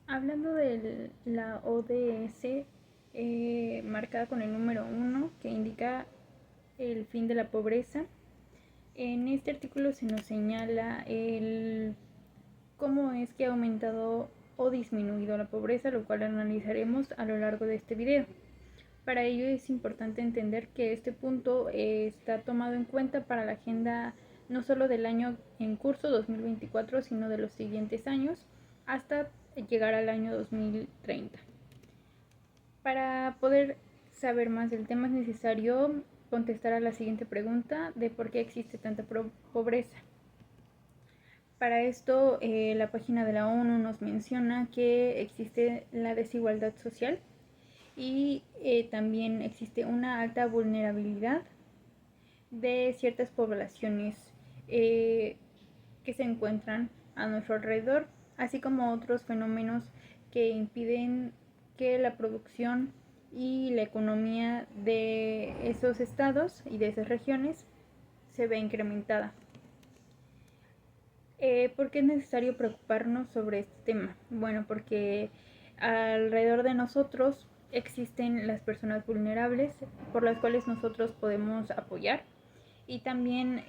Hablando de la ODS, marcada con el número 1, que indica el fin de la pobreza, en este artículo se nos señala cómo es que ha aumentado o disminuido la pobreza, lo cual analizaremos a lo largo de este video. Para ello es importante entender que este punto está tomado en cuenta para la agenda no solo del año en curso 2024, sino de los siguientes años hasta llegar al año 2030. Para poder saber más del tema es necesario contestar a la siguiente pregunta de por qué existe tanta pobreza. Para esto, la página de la ONU nos menciona que existe la desigualdad social y también existe una alta vulnerabilidad de ciertas poblaciones que se encuentran a nuestro alrededor, así como otros fenómenos que impiden que la producción y la economía de esos estados y de esas regiones se vea incrementada. ¿Por qué es necesario preocuparnos sobre este tema? Bueno, porque alrededor de nosotros existen las personas vulnerables por las cuales nosotros podemos apoyar y también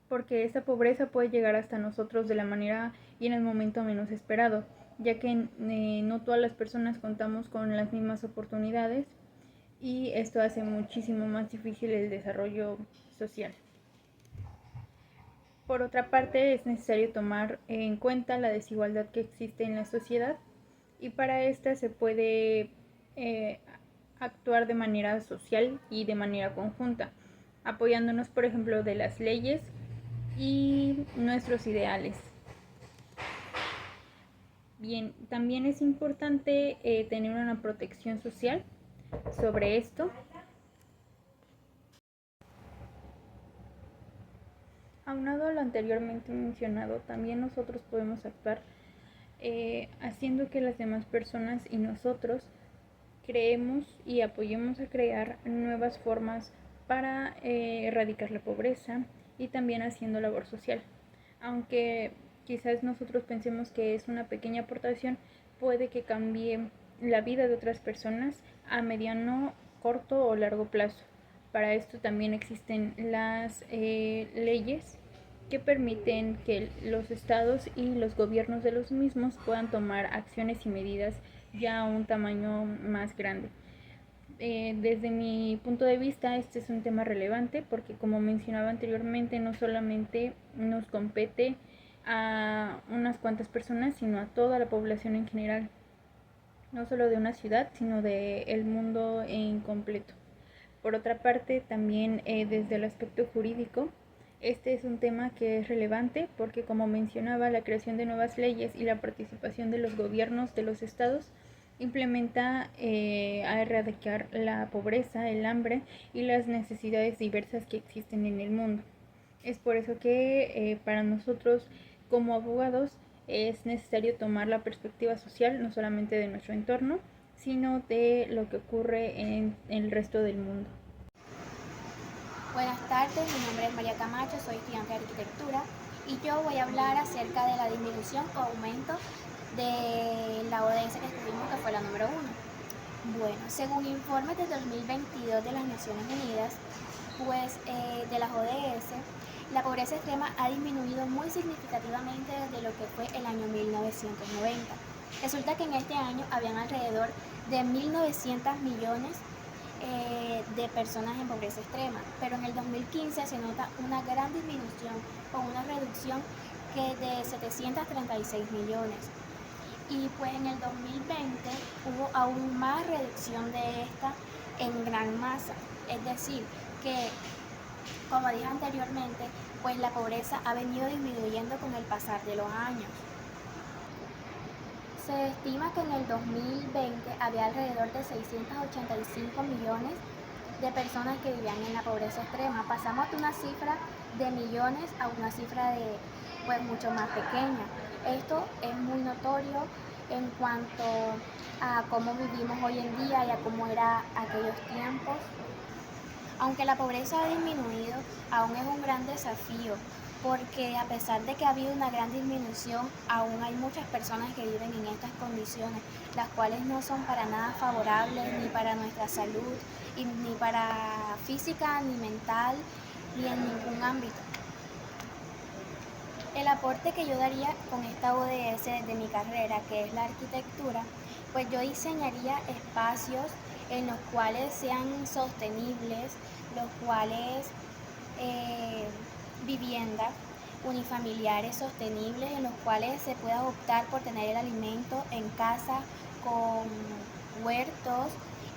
porque esa pobreza puede llegar hasta nosotros de la manera y en el momento menos esperado, ya que no todas las personas contamos con las mismas oportunidades y esto hace muchísimo más difícil el desarrollo social. Por otra parte, es necesario tomar en cuenta la desigualdad que existe en la sociedad y para esta se puede actuar de manera social y de manera conjunta, apoyándonos, por ejemplo, de las leyes y nuestros ideales. Bien, también es importante tener una protección social sobre esto. Aunado a lo anteriormente mencionado, también nosotros podemos actuar haciendo que las demás personas y nosotros creemos y apoyemos a crear nuevas formas para erradicar la pobreza y también haciendo labor social. Aunque quizás nosotros pensemos que es una pequeña aportación, puede que cambie la vida de otras personas a mediano, corto o largo plazo. Para esto también existen las leyes que permiten que los estados y los gobiernos de los mismos puedan tomar acciones y medidas ya a un tamaño más grande. Desde mi punto de vista, este es un tema relevante porque, como mencionaba anteriormente, no solamente nos compete a unas cuantas personas, sino a toda la población en general, no solo de una ciudad, sino del mundo en completo. Por otra parte, también desde el aspecto jurídico, este es un tema que es relevante porque, como mencionaba, la creación de nuevas leyes y la participación de los gobiernos de los estados implementa a erradicar la pobreza, el hambre y las necesidades diversas que existen en el mundo. Es por eso que para nosotros como abogados es necesario tomar la perspectiva social no solamente de nuestro entorno, sino de lo que ocurre en el resto del mundo. Buenas tardes, mi nombre es María Camacho, soy estudiante de arquitectura y yo voy a hablar acerca de la disminución o aumento de la ODS que escribimos, que fue la número 1. Bueno, según informes del 2022 de las Naciones Unidas, pues de las ODS, la pobreza extrema ha disminuido muy significativamente desde lo que fue el año 1990. Resulta que en este año habían alrededor de 1.900 millones de personas en pobreza extrema, pero en el 2015 se nota una gran disminución o una reducción que de 736 millones. Y pues en el 2020 hubo aún más reducción de esta en gran masa, es decir, que como dije anteriormente, pues la pobreza ha venido disminuyendo con el pasar de los años. Se estima que en el 2020 había alrededor de 685 millones de personas que vivían en la pobreza extrema. Pasamos de una cifra de millones a una cifra de pues mucho más pequeña. Esto es muy notorio en cuanto a cómo vivimos hoy en día y a cómo era aquellos tiempos. Aunque la pobreza ha disminuido, aún es un gran desafío porque a pesar de que ha habido una gran disminución, aún hay muchas personas que viven en estas condiciones, las cuales no son para nada favorables ni para nuestra salud, ni para física, ni mental, ni en ningún ámbito. El aporte que yo daría con esta ODS de mi carrera, que es la arquitectura, pues yo diseñaría espacios en los cuales sean sostenibles, los cuales viviendas unifamiliares sostenibles en los cuales se pueda optar por tener el alimento en casa con huertos,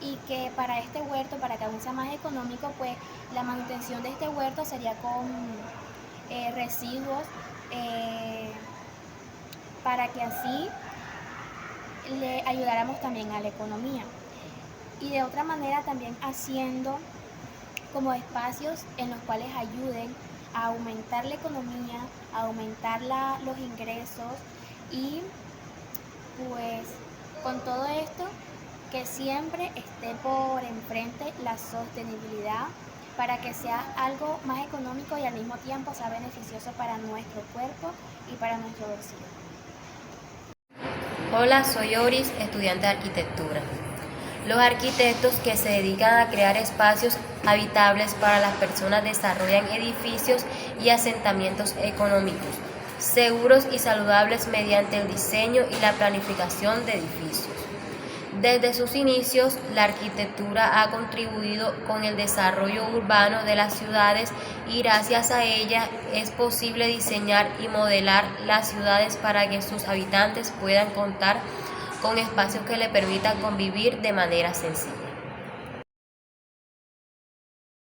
y que para este huerto, para que aún sea más económico, pues la manutención de este huerto sería con residuos, para que así le ayudáramos también a la economía. Y de otra manera también haciendo como espacios en los cuales ayuden a aumentar la economía, a aumentar los ingresos, y pues con todo esto que siempre esté por enfrente la sostenibilidad, para que sea algo más económico y al mismo tiempo sea beneficioso para nuestro cuerpo y para nuestro bolsillo. Hola, soy Oris, estudiante de arquitectura. Los arquitectos que se dedican a crear espacios habitables para las personas desarrollan edificios y asentamientos económicos, seguros y saludables mediante el diseño y la planificación de edificios. Desde sus inicios, la arquitectura ha contribuido con el desarrollo urbano de las ciudades, y gracias a ella es posible diseñar y modelar las ciudades para que sus habitantes puedan contar con espacios que le permitan convivir de manera sencilla.